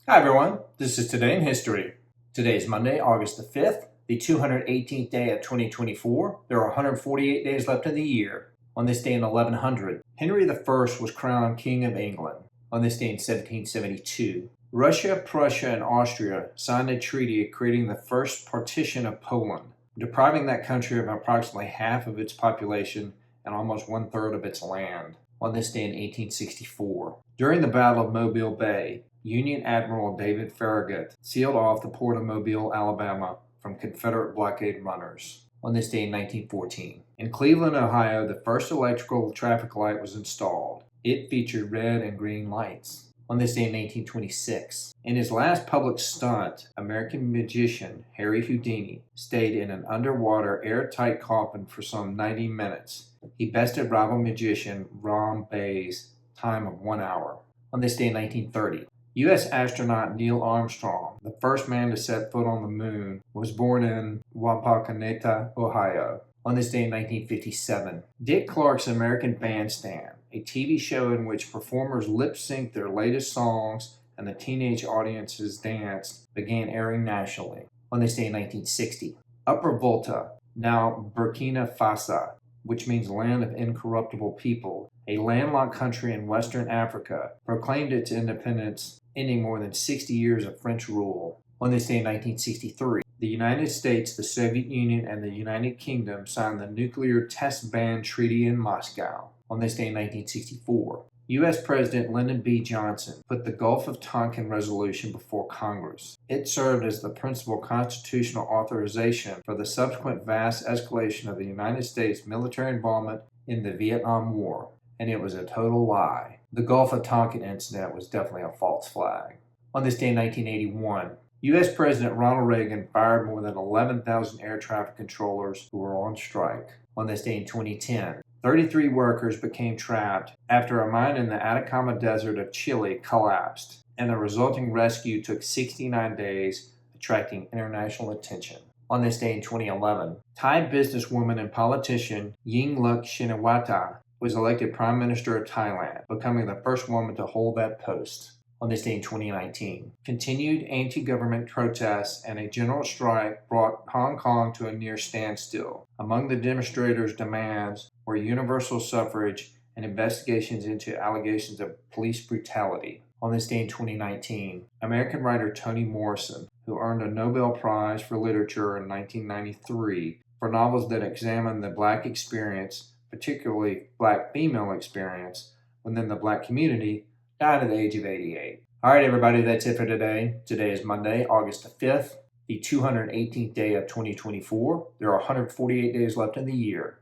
Hi everyone, this is Today in History. Today is Monday, August the 5th, the 218th day of 2024. There are 148 days left in the year. On this day in 1100, Henry I was crowned King of England. On this day in 1772, Russia, Prussia, and Austria signed a treaty creating the first partition of Poland, depriving that country of approximately half of its population and almost one-third of its land. On this day in 1864, during the Battle of Mobile Bay, Union Admiral David Farragut sealed off the port of Mobile, Alabama from Confederate blockade runners. On this day in 1914, in Cleveland, Ohio, the first electrical traffic light was installed. It featured red and green lights. On this day in 1926, in his last public stunt, American magician Harry Houdini stayed in an underwater airtight coffin for some 90 minutes. He bested rival magician Ron Bay's time of 1 hour. On this day in 1930, U.S. astronaut Neil Armstrong, the first man to set foot on the moon, was born in Wapakoneta, Ohio. On this day in 1957, Dick Clark's American Bandstand, a TV show in which performers lip-synced their latest songs and the teenage audiences danced, began airing nationally. On this day in 1960, Upper Volta, now Burkina Faso, which means land of incorruptible people, a landlocked country in Western Africa, proclaimed its independence, ending more than 60 years of French rule. On this day in 1963, the United States, the Soviet Union, and the United Kingdom signed the Nuclear Test Ban Treaty in Moscow. On this day in 1964, U.S. President Lyndon B. Johnson put the Gulf of Tonkin Resolution before Congress. It served as the principal constitutional authorization for the subsequent vast escalation of the United States military involvement in the Vietnam War, and it was a total lie. The Gulf of Tonkin incident was definitely a false flag. On this day in 1981, U.S. President Ronald Reagan fired more than 11,000 air traffic controllers who were on strike. On this day in 2010, 33 workers became trapped after a mine in the Atacama Desert of Chile collapsed, and the resulting rescue took 69 days, attracting international attention. On this day in 2011, Thai businesswoman and politician Yingluck Shinawatra was elected Prime Minister of Thailand, becoming the first woman to hold that post. On this day in 2019, continued anti-government protests and a general strike brought Hong Kong to a near standstill. Among the demonstrators' demands were universal suffrage and investigations into allegations of police brutality. On this day in 2019, American writer Toni Morrison, who earned a Nobel Prize for Literature in 1993 for novels that examine the Black experience, particularly Black female experience, within the Black community, died at the age of 88. All right, everybody, that's it for today. Today is Monday, August the 5th, the 218th day of 2024. There are 148 days left in the year.